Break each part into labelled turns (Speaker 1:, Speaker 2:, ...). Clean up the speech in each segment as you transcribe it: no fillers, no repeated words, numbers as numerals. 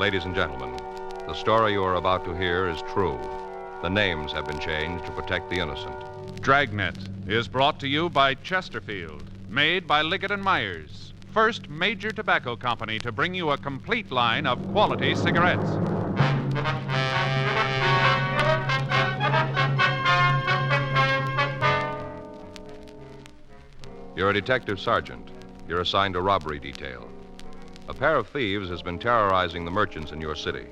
Speaker 1: Ladies and gentlemen, the story you are about to hear is true. The names have been changed to protect the innocent.
Speaker 2: Dragnet is brought to you by Chesterfield, made by Liggett & Myers, first major tobacco company to bring you a complete line of quality cigarettes.
Speaker 1: You're a detective sergeant. You're assigned a robbery detail. A pair of thieves has been terrorizing the merchants in your city.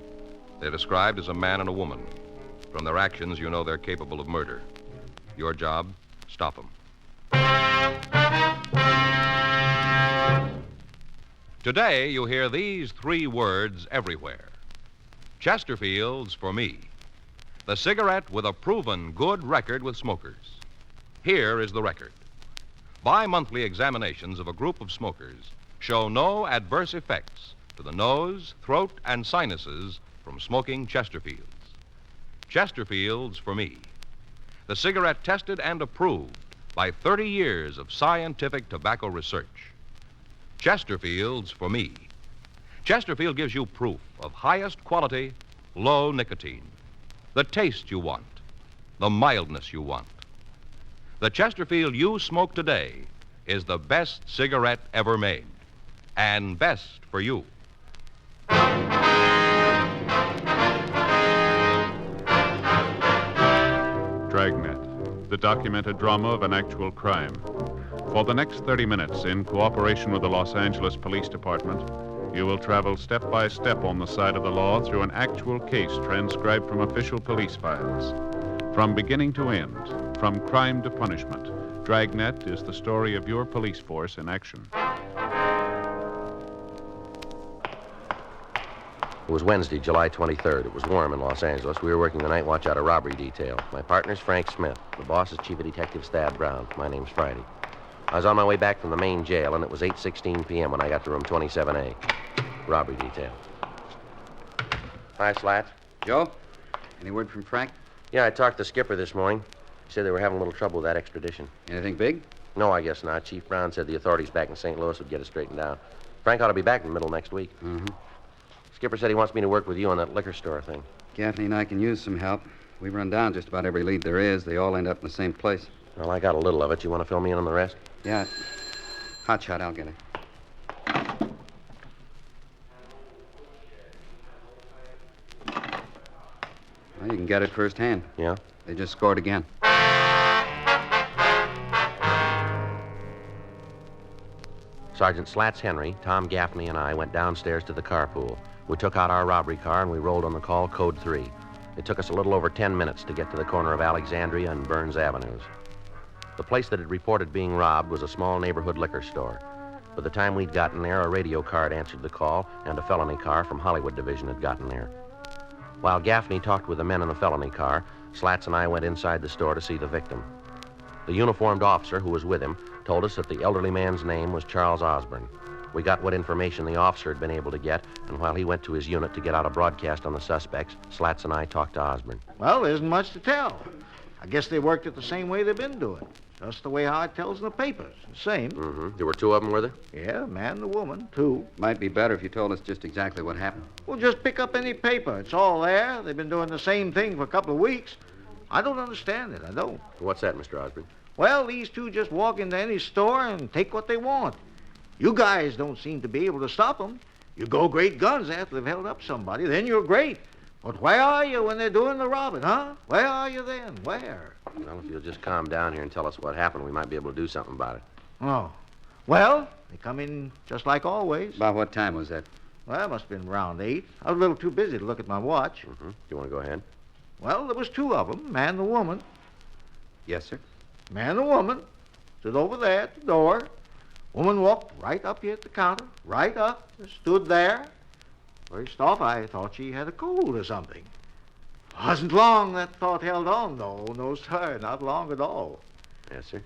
Speaker 1: They're described as a man and a woman. From their actions, you know they're capable of murder. Your job, stop them. Today, you hear these three words everywhere. Chesterfield's for me. The cigarette with a proven good record with smokers. Here is the record. Bi-monthly examinations of a group of smokers show no adverse effects to the nose, throat, and sinuses from smoking Chesterfields. Chesterfields for me. The cigarette tested and approved by 30 years of scientific tobacco research. Chesterfields for me. Chesterfield gives you proof of highest quality, low nicotine. The taste you want, the mildness you want. The Chesterfield you smoke today is the best cigarette ever made, and best for you.
Speaker 2: Dragnet, the documented drama of an actual crime. For the next 30 minutes, in cooperation with the Los Angeles Police Department, you will travel step by step on the side of the law through an actual case transcribed from official police files. From beginning to end, from crime to punishment, Dragnet is the story of your police force in action.
Speaker 3: It was Wednesday, July 23rd. It was warm in Los Angeles. We were working the night watch out of robbery detail. My partner's Frank Smith. The boss is Chief of Detective Stab Brown. My name's Friday. I was on my way back from the main jail, and it was 8:16 p.m. when I got to room 27A. Robbery detail. Hi, Slats.
Speaker 4: Joe, any word from Frank?
Speaker 3: Yeah, I talked to Skipper this morning. He said they were having a little trouble with that extradition.
Speaker 4: Anything big?
Speaker 3: No, I guess not. Chief Brown said the authorities back in St. Louis would get it straightened out. Frank ought to be back in the middle of next week.
Speaker 4: Mm-hmm.
Speaker 3: Skipper said he wants me to work with you on that liquor store thing.
Speaker 4: Gaffney and I can use some help. We run down just about every lead there is. They all end up in the same place.
Speaker 3: Well, I got a little of it. You want to fill me in on the rest?
Speaker 4: Yeah. Hot shot, I'll get it. Well, you can get it firsthand.
Speaker 3: Yeah?
Speaker 4: They just scored again.
Speaker 3: Sergeant Slats Henry, Tom Gaffney, and I went downstairs to the carpool. We took out our robbery car and we rolled on the call code 3. It took us a little over 10 minutes to get to the corner of Alexandria and Burns Avenues. The place that had reported being robbed was a small neighborhood liquor store. By the time we'd gotten there, a radio car had answered the call, and a felony car from Hollywood Division had gotten there. While Gaffney talked with the men in the felony car, Slats and I went inside the store to see the victim. The uniformed officer who was with him told us that the elderly man's name was Charles Osborne. We got what information the officer had been able to get, and while he went to his unit to get out a broadcast on the suspects, Slats and I talked to Osborne.
Speaker 5: Well, there isn't much to tell. I guess they worked it the same way they've been doing. Just the way Howard tells in the papers. The same.
Speaker 3: Mm-hmm. There were two of them, were there?
Speaker 5: Yeah, a man and a woman, two.
Speaker 4: Might be better if you told us just exactly what happened.
Speaker 5: Well, just pick up any paper. It's all there. They've been doing the same thing for a couple of weeks. I don't understand it. I don't.
Speaker 3: What's that, Mr. Osborne?
Speaker 5: Well, these two just walk into any store and take what they want. You guys don't seem to be able to stop them. You go great guns after they've held up somebody, then you're great. But where are you when they're doing the robbing, huh? Where are you then? Where?
Speaker 3: Well, if you'll just calm down here and tell us what happened, we might be able to do something about it.
Speaker 5: Oh. Well, they come in just like always.
Speaker 4: About what time was that?
Speaker 5: Well, it must have been around 8. I was a little too busy to look at my watch.
Speaker 3: Mm-hmm. You want to go ahead?
Speaker 5: Well, there was two of them, man and a woman.
Speaker 4: Yes, sir.
Speaker 5: Man and a woman stood over there at the door. Woman walked right up here at the counter, right up, and stood there. First off, I thought she had a cold or something. Wasn't long that thought held on, though. No, sir, not long at all.
Speaker 3: Yes, sir.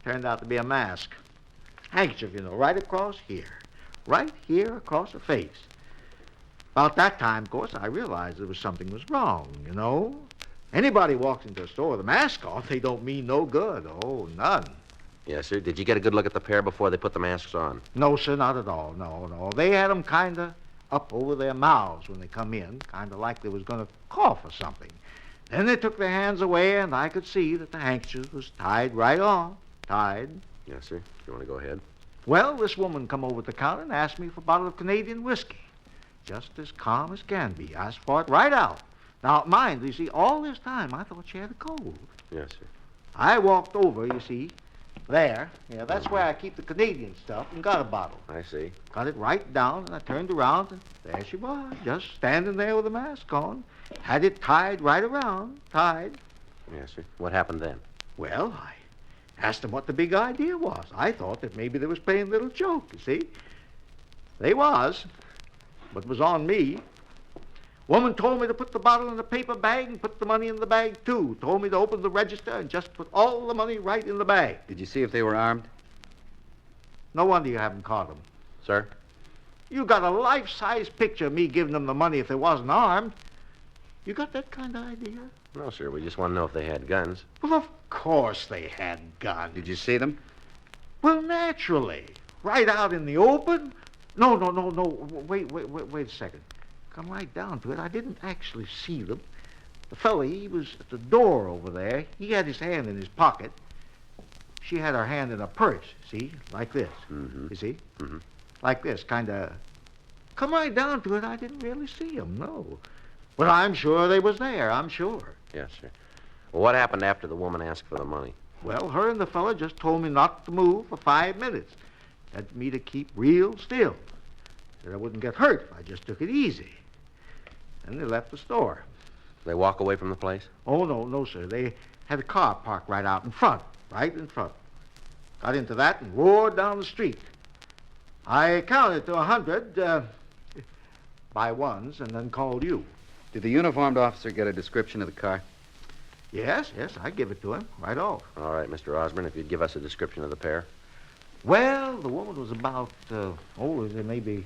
Speaker 5: Turned out to be a mask. Handkerchief, you know, right across here. Right here across the face. About that time, of course, I realized there was something was wrong, you know. Anybody walks into a store with a mask on, they don't mean no good. Oh, none.
Speaker 3: Yes, sir. Did you get a good look at the pair before they put the masks on?
Speaker 5: No, sir, not at all. No. They had them kind of up over their mouths when they come in, kind of like they was going to cough or something. Then they took their hands away, and I could see that the handkerchief was tied right on. Tied.
Speaker 3: Yes, sir. You want to go ahead?
Speaker 5: Well, this woman come over to the counter and asked me for a bottle of Canadian whiskey. Just as calm as can be. Asked for it right out. Now, mind, you see, all this time I thought she had a cold.
Speaker 3: Yes, sir.
Speaker 5: I walked over, you see, there. Yeah, that's where I keep the Canadian stuff, and got a bottle.
Speaker 3: I see.
Speaker 5: Got it right down, and I turned around, and there she was, just standing there with a mask on. Had it tied right around, tied.
Speaker 3: Yes, sir. What happened then?
Speaker 5: Well, I asked them what the big idea was. I thought that maybe they was playing a little joke, you see. They was, but it was on me. Woman told me to put the bottle in a paper bag and put the money in the bag, too. Told me to open the register and just put all the money right in the bag.
Speaker 4: Did you see if they were armed?
Speaker 5: No wonder you haven't caught them.
Speaker 3: Sir?
Speaker 5: You got a life-size picture of me giving them the money if they wasn't armed. You got that kind of idea?
Speaker 3: No, sir. We just want to know if they had guns.
Speaker 5: Well, of course they had guns.
Speaker 4: Did you see them?
Speaker 5: Well, naturally. Right out in the open? No. Wait a second. Come right down to it. I didn't actually see them. The fella, he was at the door over there. He had his hand in his pocket. She had her hand in a purse, see? Like this.
Speaker 3: Mm-hmm.
Speaker 5: You see?
Speaker 3: Mm-hmm.
Speaker 5: Like this, kind of. Come right down to it, I didn't really see them, no. But I'm sure they was there, I'm sure.
Speaker 3: Yes, sir. Well, what happened after the woman asked for the money?
Speaker 5: Well, her and the fella just told me not to move for 5 minutes. Had me to keep real still. Said I wouldn't get hurt if I just took it easy. Then they left the store.
Speaker 3: They walk away from the place?
Speaker 5: Oh, no, sir. They had a car parked right out in front. Right in front. Got into that and roared down the street. I counted to 100 by ones and then called you.
Speaker 4: Did the uniformed officer get a description of the car?
Speaker 5: Yes, I give it to him right off.
Speaker 3: All right, Mr. Osborne, if you'd give us a description of the pair.
Speaker 5: Well, the woman was about, maybe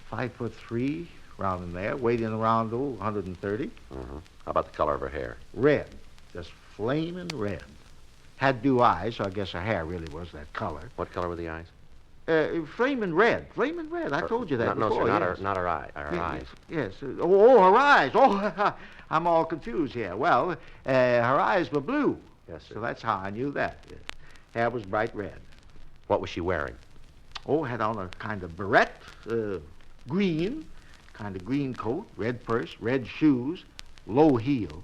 Speaker 5: 5'3", around in there, weighing around 130.
Speaker 3: Mm-hmm. How about the color of her hair?
Speaker 5: Red, just flaming red. Had blue eyes, so I guess her hair really was that color.
Speaker 3: What color were the eyes?
Speaker 5: Flaming red. I told you that
Speaker 3: no,
Speaker 5: before.
Speaker 3: No, sir,
Speaker 5: yes.
Speaker 3: not her eye. Her eyes.
Speaker 5: Yes. Oh, her eyes. Oh, I'm all confused here. Well, her eyes were blue.
Speaker 3: Yes, sir.
Speaker 5: So that's how I knew that. Hair was bright red.
Speaker 3: What was she wearing?
Speaker 5: Oh, had on a kind of beret, green, kind of green coat, red purse, red shoes, low heel.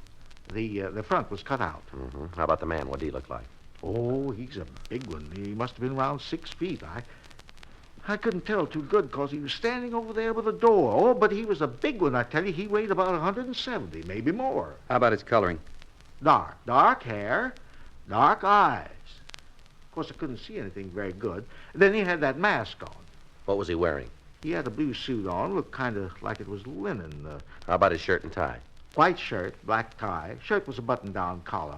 Speaker 5: The front was cut out.
Speaker 3: Mm-hmm. How about the man? What did he look like?
Speaker 5: Oh, he's a big one. He must have been around 6 feet. I couldn't tell too good because he was standing over there with the door. Oh, but he was a big one, I tell you. He weighed about 170, maybe more.
Speaker 4: How about his coloring?
Speaker 5: Dark hair, dark eyes. Of course, I couldn't see anything very good. Then he had that mask on.
Speaker 3: What was he wearing?
Speaker 5: He had a blue suit on, looked kind of like it was linen.
Speaker 3: How about his shirt and tie?
Speaker 5: White shirt, black tie. Shirt was a button-down collar.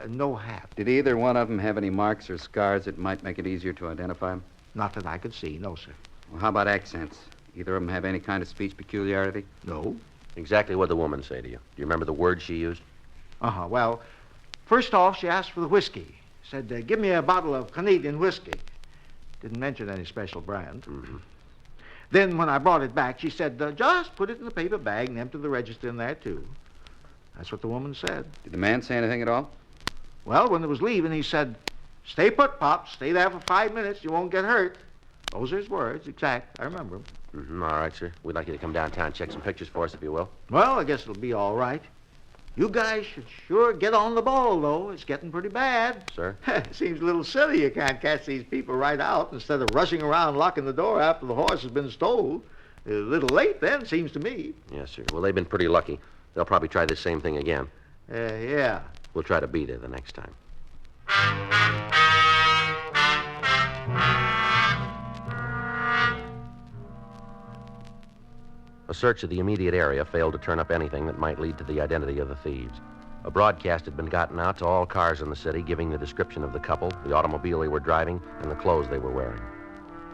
Speaker 5: No hat.
Speaker 4: Did either one of them have any marks or scars that might make it easier to identify them?
Speaker 5: Not that I could see, no, sir.
Speaker 4: Well, how about accents? Either of them have any kind of speech peculiarity?
Speaker 5: No.
Speaker 3: Exactly what did the woman say to you? Do you remember the words she used?
Speaker 5: Well, first off, she asked for the whiskey. Said, give me a bottle of Canadian whiskey. Didn't mention any special brand.
Speaker 3: Mm-hmm.
Speaker 5: Then when I brought it back, she said, just put it in the paper bag and empty the register in there, too. That's what the woman said.
Speaker 4: Did the man say anything at all?
Speaker 5: Well, when they was leaving, he said, stay put, Pop. Stay there for 5 minutes. You won't get hurt. Those are his words, exact. I remember them.
Speaker 3: Mm-hmm. All right, sir. We'd like you to come downtown and check some pictures for us, if you will.
Speaker 5: Well, I guess it'll be all right. You guys should sure get on the ball, though. It's getting pretty bad.
Speaker 3: Sir?
Speaker 5: Seems a little silly you can't catch these people right out instead of rushing around locking the door after the horse has been stole. A little late then, seems to me.
Speaker 3: Yes, sir. Well, they've been pretty lucky. They'll probably try this same thing again.
Speaker 5: Yeah.
Speaker 3: We'll try to beat it the next time. A search of the immediate area failed to turn up anything that might lead to the identity of the thieves. A broadcast had been gotten out to all cars in the city giving the description of the couple, the automobile they were driving, and the clothes they were wearing.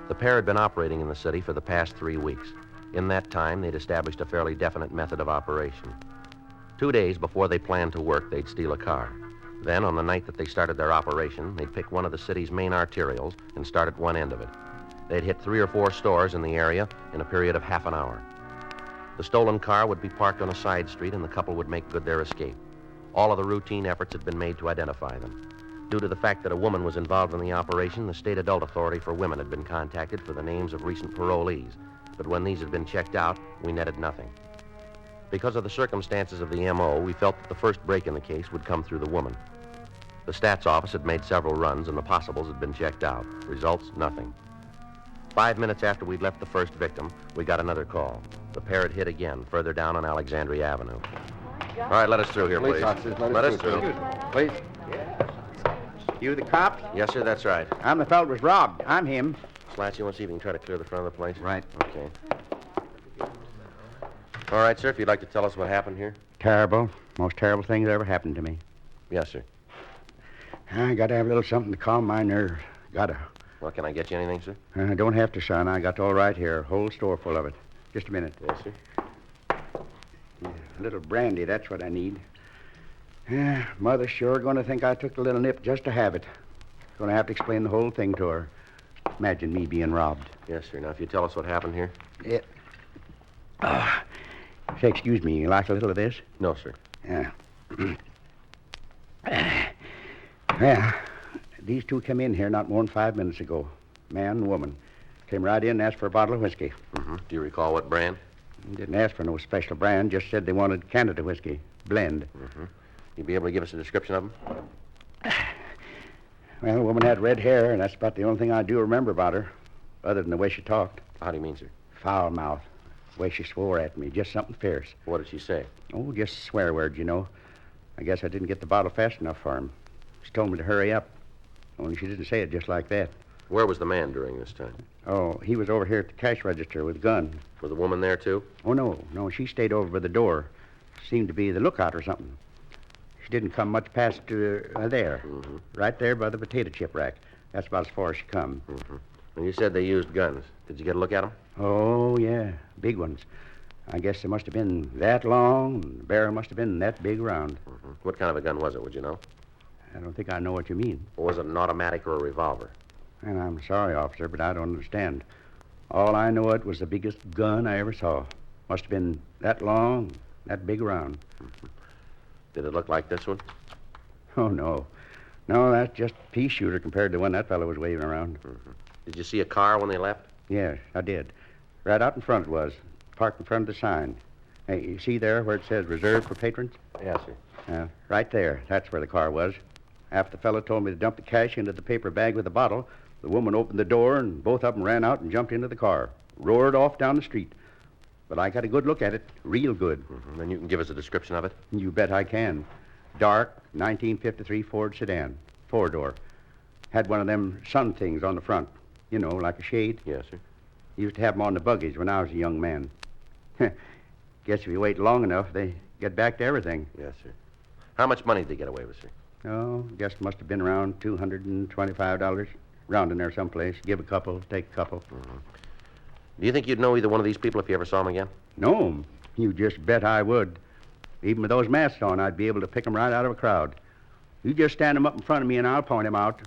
Speaker 3: The pair had been operating in the city for the past 3 weeks. In that time, they'd established a fairly definite method of operation. 2 days before they planned to work, they'd steal a car. Then, on the night that they started their operation, they'd pick one of the city's main arterials and start at one end of it. They'd hit 3 or 4 stores in the area in a period of half an hour. The stolen car would be parked on a side street, and the couple would make good their escape. All of the routine efforts had been made to identify them. Due to the fact that a woman was involved in the operation, the State Adult Authority for Women had been contacted for the names of recent parolees. But when these had been checked out, we netted nothing. Because of the circumstances of the M.O., we felt that the first break in the case would come through the woman. The stats office had made several runs, and the possibles had been checked out. Results, nothing. 5 minutes after we'd left the first victim, we got another call. The pair had hit again, further down on Alexandria Avenue. All right, let us through here, please.
Speaker 4: Officers,
Speaker 3: Let us through.
Speaker 4: Please.
Speaker 6: You the cops?
Speaker 3: Yes, sir, that's right.
Speaker 6: I'm the fellow that was robbed. I'm him.
Speaker 3: Slats, you want to see if you can try to clear the front of the place?
Speaker 4: Right.
Speaker 3: Okay. All right, sir, if you'd like to tell us what happened here.
Speaker 6: Terrible. Most terrible thing that ever happened to me.
Speaker 3: Yes, sir.
Speaker 6: I got to have a little something to calm my nerves. Gotta.
Speaker 3: Well, can I get you anything, sir?
Speaker 6: Don't have to, son. I got all right here. Whole store full of it. Just a minute.
Speaker 3: Yes, sir.
Speaker 6: A little brandy, that's what I need. Mother's sure going to think I took the little nip just to have it. Going to have to explain the whole thing to her. Imagine me being robbed.
Speaker 3: Yes, sir. Now, if you tell us what happened here.
Speaker 6: Say, excuse me, you like a little of this?
Speaker 3: No, sir.
Speaker 6: Yeah. Well, these two came in here not more than 5 minutes ago. Man and woman. Came right in and asked for a bottle of whiskey.
Speaker 3: Mm-hmm. Do you recall what brand?
Speaker 6: Didn't ask for no special brand, just said they wanted Canada whiskey. Blend.
Speaker 3: Mm-hmm. You'd be able to give us a description of them?
Speaker 6: Well, the woman had red hair, and that's about the only thing I do remember about her, other than the way she talked.
Speaker 3: How do you mean, sir?
Speaker 6: Foul mouth. The way she swore at me, just something fierce.
Speaker 3: What did she say?
Speaker 6: Oh, just swear words, you know. I guess I didn't get the bottle fast enough for him. She told me to hurry up. Only she didn't say it just like that.
Speaker 3: Where was the man during this time?
Speaker 6: Oh, he was over here at the cash register with a gun.
Speaker 3: Was the woman there, too?
Speaker 6: Oh, no, she stayed over by the door. Seemed to be the lookout or something. She didn't come much past there.
Speaker 3: Mm-hmm.
Speaker 6: Right there by the potato chip rack. That's about as far as she come.
Speaker 3: Mm-hmm. And you said they used guns. Did you get a look at them?
Speaker 6: Oh, yeah, big ones. I guess they must have been that long, and the barrel must have been that big round.
Speaker 3: Mm-hmm. What kind of a gun was it, would you know?
Speaker 6: I don't think I know what you mean.
Speaker 3: Or was it an automatic or a revolver?
Speaker 6: And I'm sorry, officer, but I don't understand. All I know, it was the biggest gun I ever saw. Must have been that long, that big around.
Speaker 3: Mm-hmm. Did it look like this one?
Speaker 6: Oh, no. No, that's just a pea shooter compared to the one that fellow was waving around.
Speaker 3: Mm-hmm. Did you see a car when they left?
Speaker 6: Yes, I did. Right out in front it was. Parked in front of the sign. Hey, you see there where it says reserved for patrons?
Speaker 3: Yes, sir.
Speaker 6: Right there. That's where the car was. After the fellow told me to dump the cash into the paper bag with the bottle, the woman opened the door, and both of them ran out and jumped into the car. Roared off down the street. But I got a good look at it. Real good.
Speaker 3: Mm-hmm. Then you can give us a description of it?
Speaker 6: You bet I can. Dark, 1953 Ford sedan. Four-door. Had one of them sun things on the front. You know, like a shade.
Speaker 3: Yes, sir.
Speaker 6: Used to have them on the buggies when I was a young man. Guess if you wait long enough, they get back to everything.
Speaker 3: Yes, sir. How much money did they get away with, sir?
Speaker 6: Oh, guess it must have been around $225. Round in there someplace. Give a couple, take a couple.
Speaker 3: Mm-hmm. Do you think you'd know either one of these people if you ever saw them again?
Speaker 6: No, you just bet I would. Even with those masks on, I'd be able to pick them right out of a crowd. You just stand them up in front of me and I'll point them out.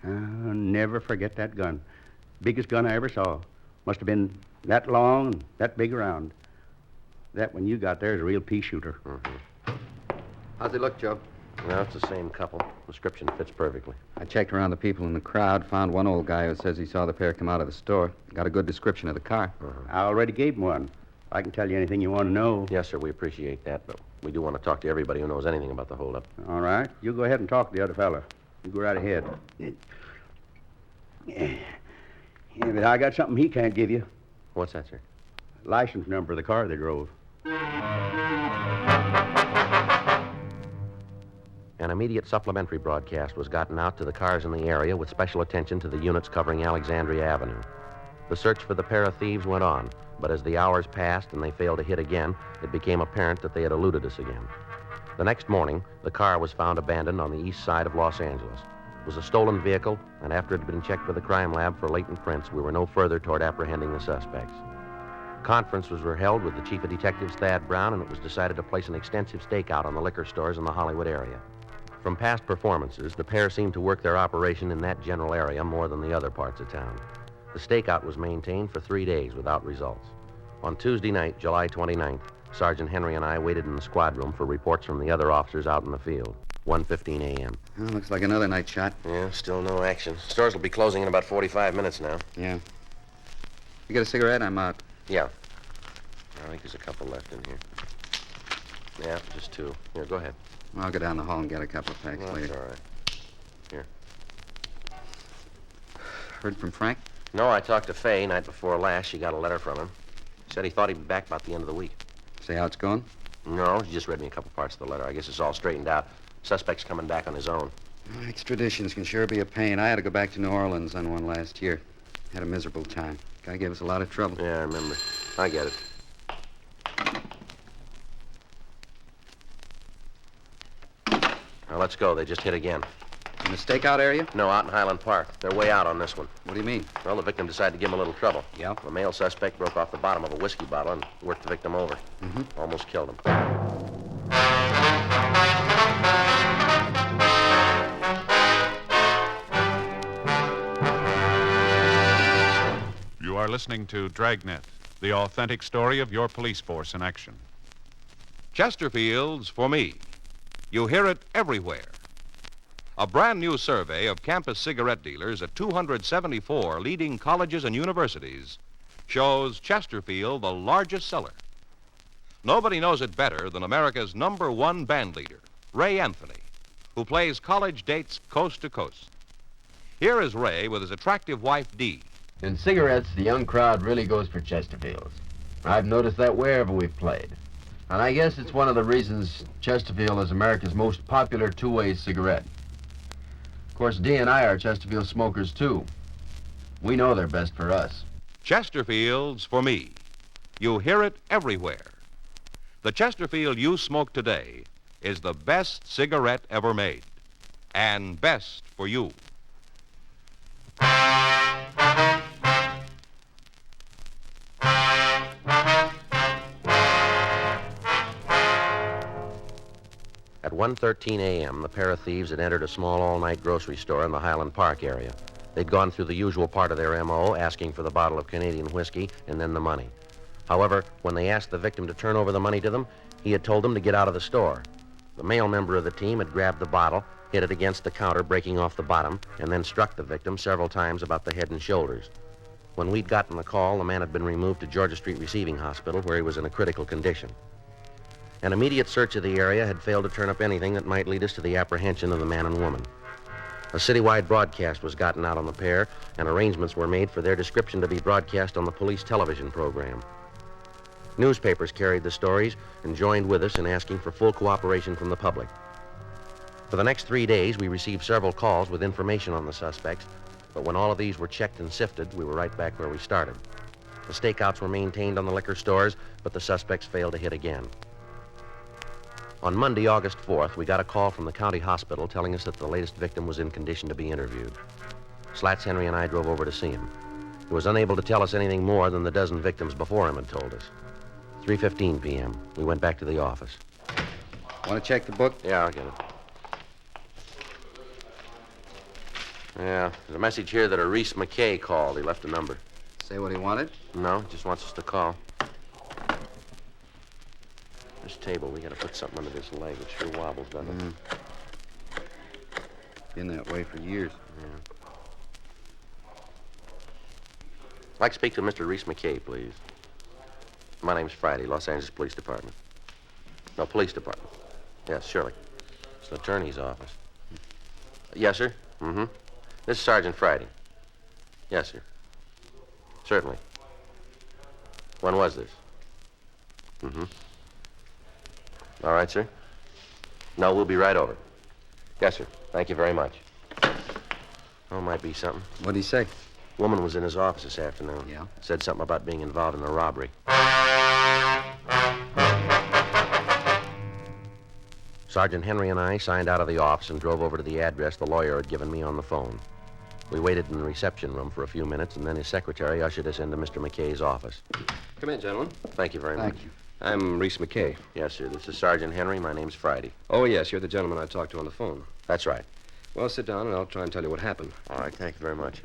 Speaker 6: I'll never forget that gun. Biggest gun I ever saw. Must have been that long and that big around. That one you got there is a real pea shooter.
Speaker 3: Mm-hmm.
Speaker 4: How's it look, Joe?
Speaker 3: Well, it's the same couple. Description fits perfectly.
Speaker 4: I checked around the people in the crowd, found one old guy who says he saw the pair come out of the store. Got a good description of the car.
Speaker 6: I already gave him one. I can tell you anything you want to know.
Speaker 3: Yes, sir, we appreciate that, but we do want to talk to everybody who knows anything about the holdup.
Speaker 6: All right. You go ahead and talk to the other fella. You go right ahead. Yeah, but I got something he can't give you.
Speaker 3: What's that, sir?
Speaker 6: License number of the car they drove.
Speaker 3: An immediate supplementary broadcast was gotten out to the cars in the area with special attention to the units covering Alexandria Avenue. The search for the pair of thieves went on, but as the hours passed and they failed to hit again, it became apparent that they had eluded us again. The next morning, the car was found abandoned on the east side of Los Angeles. It was a stolen vehicle, and after it had been checked with the crime lab for latent prints, we were no further toward apprehending the suspects. Conferences were held with the chief of detectives, Thad Brown, and it was decided to place an extensive stakeout on the liquor stores in the Hollywood area. From past performances, the pair seemed to work their operation in that general area more than the other parts of town. The stakeout was maintained for 3 days without results. On Tuesday night, July 29th, Sergeant Henry and I waited in the squad room for reports from the other officers out in the field. 1:15 a.m.
Speaker 4: Well, looks like another night shot.
Speaker 3: Yeah, still no action. Stores will be closing in about 45 minutes now.
Speaker 4: Yeah. You get a cigarette? I'm out.
Speaker 3: Yeah. I think there's a couple left in here. Yeah, just two. Here, go ahead.
Speaker 4: I'll go down the hall and get a couple of packs
Speaker 3: Well,
Speaker 4: later.
Speaker 3: that's all right. Here.
Speaker 4: Heard from Frank?
Speaker 3: No, I talked to Fay night before last. She got a letter from him. Said he thought he'd be back about the end of the week.
Speaker 4: Say how it's going?
Speaker 3: No, she just read me a couple parts of the letter. I guess it's all straightened out. Suspect's coming back on his own.
Speaker 4: Extraditions can sure be a pain. I had to go back to New Orleans on one last year. Had a miserable time. Guy gave us a lot of trouble.
Speaker 3: Yeah, I remember. I get it. Now, let's go. They just hit again.
Speaker 4: In the stakeout area?
Speaker 3: No, out in Highland Park. They're way out on this one.
Speaker 4: What do you mean?
Speaker 3: Well, the victim decided to give him a little trouble.
Speaker 4: Yeah?
Speaker 3: The male suspect broke off the bottom of a whiskey bottle and worked the victim over.
Speaker 4: Mm-hmm.
Speaker 3: Almost killed him.
Speaker 2: You are listening to Dragnet, the authentic story of your police force in action.
Speaker 1: Chesterfield's for me. You hear it everywhere. A brand new survey of campus cigarette dealers at 274 leading colleges and universities shows Chesterfield the largest seller. Nobody knows it better than America's #1 band leader, Ray Anthony, who plays college dates coast to coast. Here is Ray with his attractive wife, Dee.
Speaker 7: In cigarettes, the young crowd really goes for Chesterfields. I've noticed that wherever we've played. And I guess it's one of the reasons Chesterfield is America's most popular two-way cigarette. Of course, Dee and I are Chesterfield smokers, too. We know they're best for us.
Speaker 1: Chesterfield's for me. You hear it everywhere. The Chesterfield you smoke today is the best cigarette ever made. And best for you.
Speaker 3: At 1:13 a.m., the pair of thieves had entered a small all-night grocery store in the Highland Park area. They'd gone through the usual part of their M.O., asking for the bottle of Canadian whiskey and then the money. However, when they asked the victim to turn over the money to them, he had told them to get out of the store. The male member of the team had grabbed the bottle, hit it against the counter, breaking off the bottom, and then struck the victim several times about the head and shoulders. When we'd gotten the call, the man had been removed to Georgia Street Receiving Hospital, where he was in a critical condition. An immediate search of the area had failed to turn up anything that might lead us to the apprehension of the man and woman. A citywide broadcast was gotten out on the pair, and arrangements were made for their description to be broadcast on the police television program. Newspapers carried the stories and joined with us in asking for full cooperation from the public. For the next 3 days, we received several calls with information on the suspects, but when all of these were checked and sifted, we were right back where we started. The stakeouts were maintained on the liquor stores, but the suspects failed to hit again. On Monday, August 4th, we got a call from the county hospital telling us that the latest victim was in condition to be interviewed. Slats Henry and I drove over to see him. He was unable to tell us anything more than the dozen victims before him had told us. 3:15 p.m. We went back to the office.
Speaker 4: Want to check the book?
Speaker 3: Yeah, I'll get it. Yeah, there's a message here that a Reese McKay called. He left a number.
Speaker 4: Say what he wanted?
Speaker 3: No, just wants us to call. This table, we gotta put something under this leg. It sure wobbles, doesn't it?
Speaker 4: Been that way for years.
Speaker 3: Yeah. I'd like to speak to Mr. Reese McKay, please. My name's Friday, Los Angeles Police Department. No, Police Department. Yes, surely. It's the attorney's office. Yes, sir? Mm-hmm. This is Sergeant Friday. Yes, sir. Certainly. When was this? Mm-hmm. All right, sir. No, we'll be right over. Yes, sir. Thank you very much. Oh, might be something.
Speaker 4: What'd he say?
Speaker 3: Woman was in his office this afternoon.
Speaker 4: Yeah?
Speaker 3: Said something about being involved in a robbery. Sergeant Henry and I signed out of the office and drove over to the address the lawyer had given me on the phone. We waited in the reception room for a few minutes, and then his secretary ushered us into Mr. McKay's office.
Speaker 8: Come in, gentlemen.
Speaker 3: Thank you very much.
Speaker 4: Thank you.
Speaker 8: I'm Reese McKay.
Speaker 3: Yes, sir. This is Sergeant Henry. My name's Friday.
Speaker 8: Oh, yes, you're the gentleman I talked to on the phone.
Speaker 3: That's right.
Speaker 8: Well, sit down and I'll try and tell you what happened.
Speaker 3: All right. Thank you very much.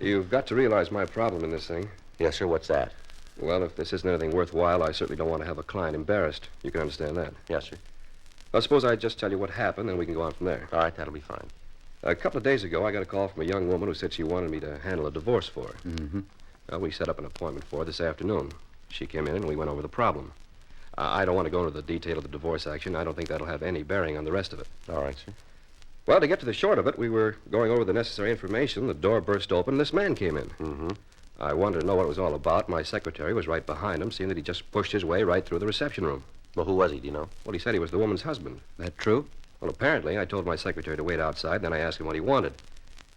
Speaker 8: You've got to realize my problem in this thing.
Speaker 3: Yes, sir. What's that?
Speaker 8: Well, if this isn't anything worthwhile, I certainly don't want to have a client embarrassed. You can understand that.
Speaker 3: Yes, sir.
Speaker 8: Well, suppose I just tell you what happened, then we can go on from there.
Speaker 3: All right, that'll be fine.
Speaker 8: A couple of days ago, I got a call from a young woman who said she wanted me to handle a divorce for her.
Speaker 4: Mm-hmm.
Speaker 8: Well, we set up an appointment for her this afternoon. She came in and we went over the problem. I don't want to go into the detail of the divorce action. I don't think that'll have any bearing on the rest of it.
Speaker 3: All right, sir.
Speaker 8: Well, to get to the short of it, we were going over the necessary information. The door burst open and this man came in.
Speaker 3: Mm-hmm.
Speaker 8: I wanted to know what it was all about. My secretary was right behind him, seeing that he just pushed his way right through the reception room.
Speaker 3: Well, who was he, do you know?
Speaker 8: Well, he said he was the woman's husband.
Speaker 4: That true?
Speaker 8: Well, apparently, I told my secretary to wait outside, then I asked him what he wanted.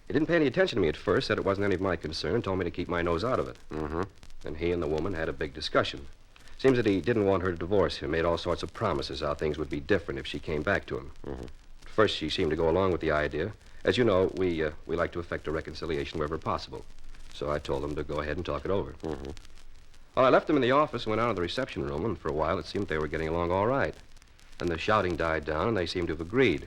Speaker 8: He didn't pay any attention to me at first, said it wasn't any of my concern, told me to keep my nose out of it.
Speaker 3: Mm-hmm.
Speaker 8: Then he and the woman had a big discussion. Seems that he didn't want her to divorce him, made all sorts of promises how things would be different if she came back to him.
Speaker 3: Mm-hmm.
Speaker 8: At first, she seemed to go along with the idea. As you know, we like to effect a reconciliation wherever possible. So I told him to go ahead and talk it over.
Speaker 3: Mm-hmm.
Speaker 8: Well, I left them in the office and went out of the reception room, and for a while it seemed they were getting along all right. Then the shouting died down, and they seemed to have agreed.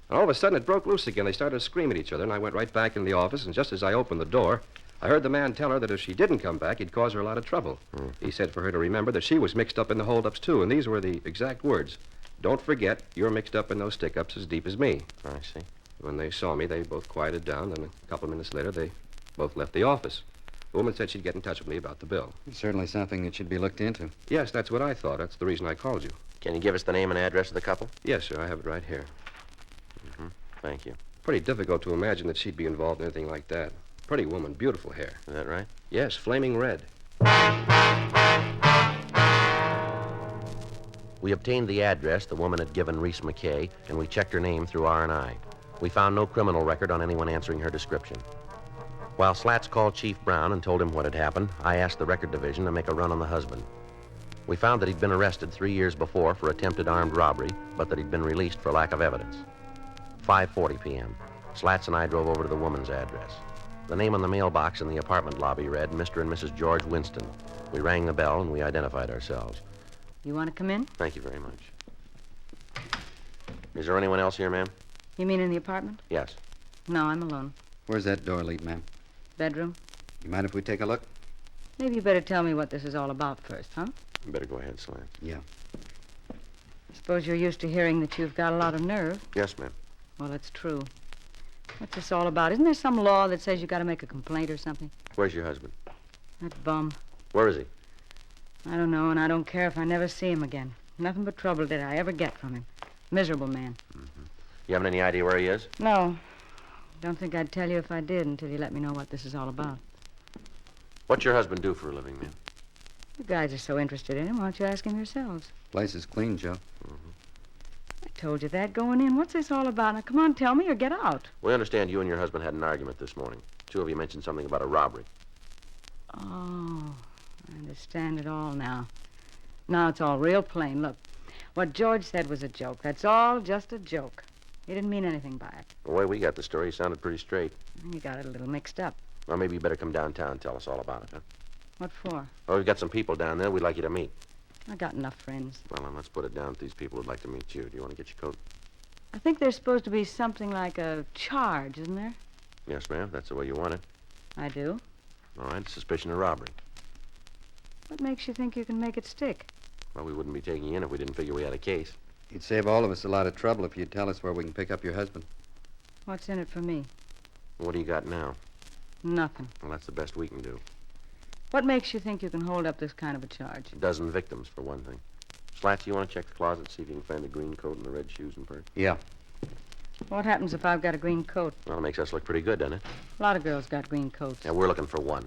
Speaker 8: And all of a sudden, it broke loose again. They started to scream at each other, and I went right back in the office, and just as I opened the door, I heard the man tell her that if she didn't come back, he'd cause her a lot of trouble. He said for her to remember that she was mixed up in the holdups, too, and these were the exact words. Don't forget, you're mixed up in those stick-ups as deep as me.
Speaker 3: I see.
Speaker 8: When they saw me, they both quieted down, and a couple of minutes later, they both left the office. The woman said she'd get in touch with me about the bill.
Speaker 4: It's certainly something that should be looked into.
Speaker 8: Yes, that's what I thought. That's the reason I called you.
Speaker 3: Can you give us the name and address of the couple?
Speaker 8: Yes, sir, I have it right here.
Speaker 3: Mm-hmm. Thank you.
Speaker 8: Pretty difficult to imagine that she'd be involved in anything like that. Pretty woman, beautiful hair.
Speaker 3: Is that right?
Speaker 8: Yes, flaming red.
Speaker 3: We obtained the address the woman had given Reese McKay, and we checked her name through R&I. We found no criminal record on anyone answering her description. While Slats called Chief Brown and told him what had happened, I asked the record division to make a run on the husband. We found that he'd been arrested 3 years before for attempted armed robbery, but that he'd been released for lack of evidence. 5:40 p.m. Slats and I drove over to the woman's address. The name on the mailbox in the apartment lobby read Mr. and Mrs. George Winston. We rang the bell and we identified ourselves.
Speaker 9: You want to come in?
Speaker 3: Thank you very much. Is there anyone else here, ma'am?
Speaker 9: You mean in the apartment?
Speaker 3: Yes.
Speaker 9: No, I'm alone.
Speaker 4: Where's that door lead, ma'am?
Speaker 9: Bedroom?
Speaker 4: You mind if we take a look?
Speaker 9: Maybe you better tell me what this is all about first, huh?
Speaker 3: You better go ahead, Slats.
Speaker 4: Yeah.
Speaker 9: Suppose you're used to hearing that you've got a lot of nerve.
Speaker 3: Yes, ma'am.
Speaker 9: Well, it's true. What's this all about? Isn't there some law that says you got to make a complaint or something?
Speaker 3: Where's your husband?
Speaker 9: That bum.
Speaker 3: Where is he?
Speaker 9: I don't know, and I don't care if I never see him again. Nothing but trouble did I ever get from him. Miserable man.
Speaker 3: Mm-hmm. You haven't any idea where he is?
Speaker 9: No. Don't think I'd tell you if I did until you let me know what this is all about.
Speaker 3: What's your husband do for a living, ma'am?
Speaker 9: You guys are so interested in him, why don't you ask him yourselves?
Speaker 4: Place is clean, Joe.
Speaker 9: I told you that going in. What's this all about? Now, come on, tell me or get out.
Speaker 3: We understand you and your husband had an argument this morning. Two of you mentioned something about a robbery.
Speaker 9: Oh, I understand it all now. Now it's all real plain. Look, what George said was a joke. That's all just a joke. He didn't mean anything by it.
Speaker 3: The way we got the story sounded pretty straight.
Speaker 9: You got it a little mixed up.
Speaker 3: Well, maybe you better come downtown and tell us all about it, huh?
Speaker 9: What for?
Speaker 3: Well, we've got some people down there we'd like you to meet.
Speaker 9: I got enough friends.
Speaker 3: Well, then let's put it down to these people who'd like to meet you. Do you want to get your coat?
Speaker 9: I think there's supposed to be something like a charge, isn't there?
Speaker 3: Yes, ma'am. That's the way you want it.
Speaker 9: I do.
Speaker 3: All right. Suspicion of robbery.
Speaker 9: What makes you think you can make it stick?
Speaker 3: Well, we wouldn't be taking you in if we didn't figure we had a case.
Speaker 4: You'd save all of us a lot of trouble if you'd tell us where we can pick up your husband.
Speaker 9: What's in it for me?
Speaker 3: What do you got now?
Speaker 9: Nothing.
Speaker 3: Well, that's the best we can do.
Speaker 9: What makes you think you can hold up this kind of a charge?
Speaker 3: A dozen victims, for one thing. Slats, you want to check the closet, see if you can find the green coat and the red shoes and purse?
Speaker 4: Yeah.
Speaker 9: What happens if I've got a green coat?
Speaker 3: Well, it makes us look pretty good, doesn't it?
Speaker 9: A lot of girls got green coats.
Speaker 3: Yeah, we're looking for one.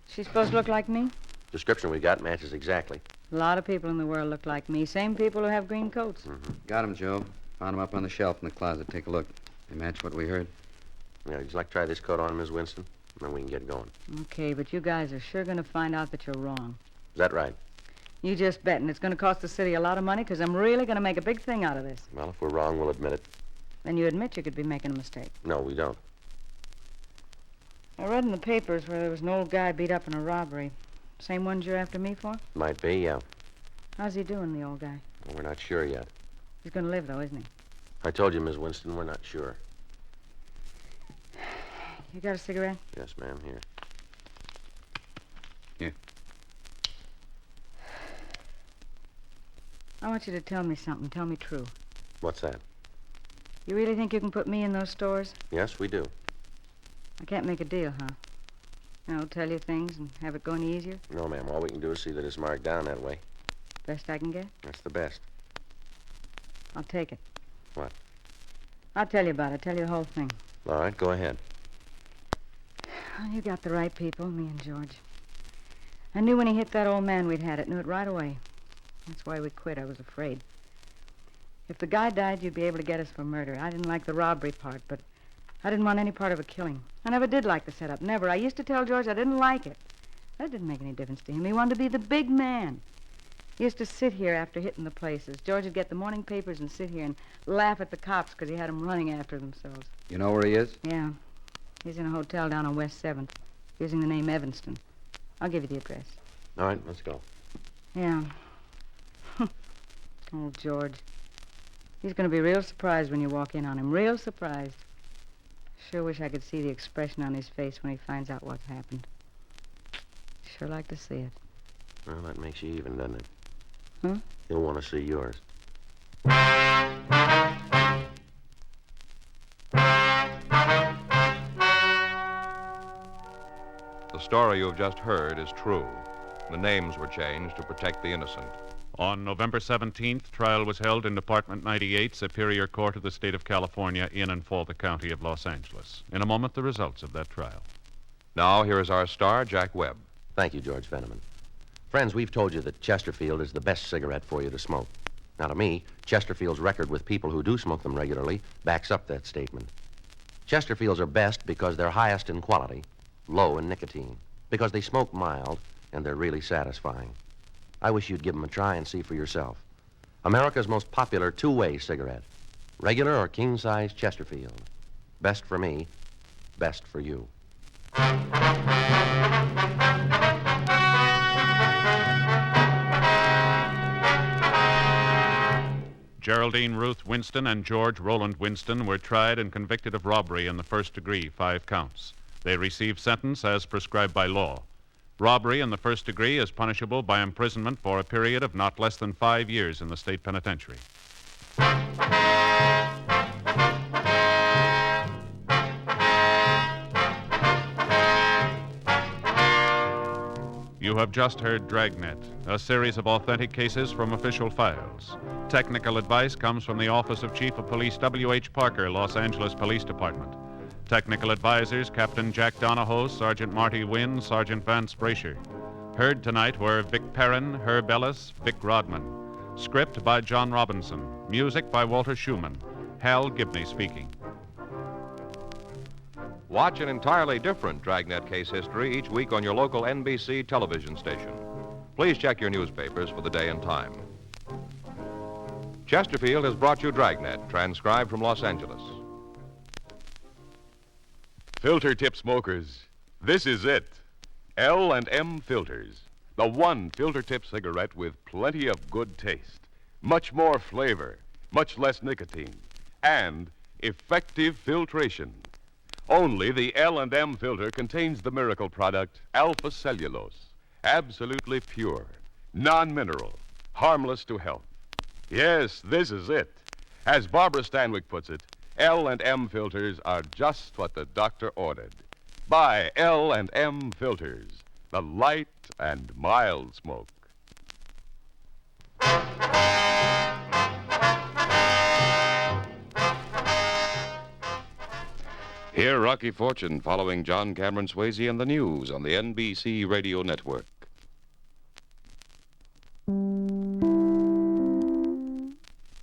Speaker 9: She's supposed to look like me?
Speaker 3: Description we got matches exactly.
Speaker 9: A lot of people in the world look like me. Same people who have green coats.
Speaker 3: Mm-hmm.
Speaker 4: Got him, Joe. Found him up on the shelf in the closet. Take a look. They match what we heard.
Speaker 3: Yeah, would you like to try this coat on, Miss Winston? And then we can get going.
Speaker 9: Okay, but you guys are sure going to find out that you're wrong.
Speaker 3: Is that right?
Speaker 9: You just bet, and it's going to cost the city a lot of money because I'm really going to make a big thing out of this.
Speaker 3: Well, if we're wrong, we'll admit it.
Speaker 9: Then you admit you could be making a mistake.
Speaker 3: No, we don't.
Speaker 9: I read in the papers where there was an old guy beat up in a robbery. Same ones you're after me for?
Speaker 3: Might be, yeah.
Speaker 9: How's he doing, the old guy?
Speaker 3: Well, we're not sure yet.
Speaker 9: He's going to live, though, isn't he?
Speaker 3: I told you, Miss Winston, we're not sure.
Speaker 9: You got a cigarette?
Speaker 3: Yes, ma'am, here.
Speaker 9: I want you to tell me something. Tell me true.
Speaker 3: What's that?
Speaker 9: You really think you can put me in those stores?
Speaker 3: Yes, we do.
Speaker 9: I can't make a deal, huh? Tell you things and have it go any easier?
Speaker 3: No, ma'am. All we can do is see that it's marked down that way.
Speaker 9: Best I can get?
Speaker 3: That's the best.
Speaker 9: I'll take it.
Speaker 3: What?
Speaker 9: I'll tell you about it. Tell you the whole thing.
Speaker 3: All right, go ahead.
Speaker 9: Well, you got the right people, me and George. I knew when he hit that old man we'd had it. Knew it right away. That's why we quit. I was afraid. If the guy died, you'd be able to get us for murder. I didn't like the robbery part, but I didn't want any part of a killing. I never did like the setup. Never. I used to tell George I didn't like it. That didn't make any difference to him. He wanted to be the big man. He used to sit here after hitting the places. George would get the morning papers and sit here and laugh at the cops because he had them running after themselves.
Speaker 4: You know where he is?
Speaker 9: Yeah. He's in a hotel down on West 7th, using the name Evanston. I'll give you the address.
Speaker 3: All right, let's go.
Speaker 9: Yeah. Oh, George. He's going to be real surprised when you walk in on him. Real surprised. Sure wish I could see the expression on his face when he finds out what's happened. Sure like to see it.
Speaker 3: Well, that makes you even, doesn't it?
Speaker 9: Huh?
Speaker 3: He'll want to see yours.
Speaker 1: The story you have just heard is true. The names were changed to protect the innocent.
Speaker 2: On November 17th, trial was held in Department 98, Superior Court of the State of California, in and for the County of Los Angeles. In a moment, the results of that trial.
Speaker 1: Now, here is our star, Jack Webb.
Speaker 3: Thank you, George Fenneman. Friends, we've told you that Chesterfield is the best cigarette for you to smoke. Now, to me, Chesterfield's record with people who do smoke them regularly backs up that statement. Chesterfields are best because they're highest in quality, low in nicotine, because they smoke mild, and they're really satisfying. I wish you'd give them a try and see for yourself. America's most popular two-way cigarette. Regular or king-size Chesterfield. Best for me, best for you.
Speaker 2: Geraldine Ruth Winston and George Roland Winston were tried and convicted of robbery in the first degree, 5 counts. They received sentence as prescribed by law. Robbery in the first degree is punishable by imprisonment for a period of not less than 5 years in the state penitentiary. You have just heard Dragnet, a series of authentic cases from official files. Technical advice comes from the Office of Chief of Police W.H. Parker, Los Angeles Police Department. Technical advisors, Captain Jack Donahoe, Sergeant Marty Wynn, Sergeant Vance Brasher. Heard tonight were Vic Perrin, Herb Ellis, Vic Rodman. Script by John Robinson. Music by Walter Schumann. Hal Gibney speaking.
Speaker 1: Watch an entirely different Dragnet case history each week on your local NBC television station. Please check your newspapers for the day and time. Chesterfield has brought you Dragnet, transcribed from Los Angeles.
Speaker 10: Filter tip smokers, this is it. L&M Filters. The one filter tip cigarette with plenty of good taste, much more flavor, much less nicotine, and effective filtration. Only the L&M filter contains the miracle product alpha cellulose, absolutely pure, non-mineral, harmless to health. Yes, this is it. As Barbara Stanwyck puts it, L&M filters are just what the doctor ordered. Buy L&M filters, the light and mild smoke.
Speaker 11: Hear Rocky Fortune following John Cameron Swayze and the news on the NBC Radio Network.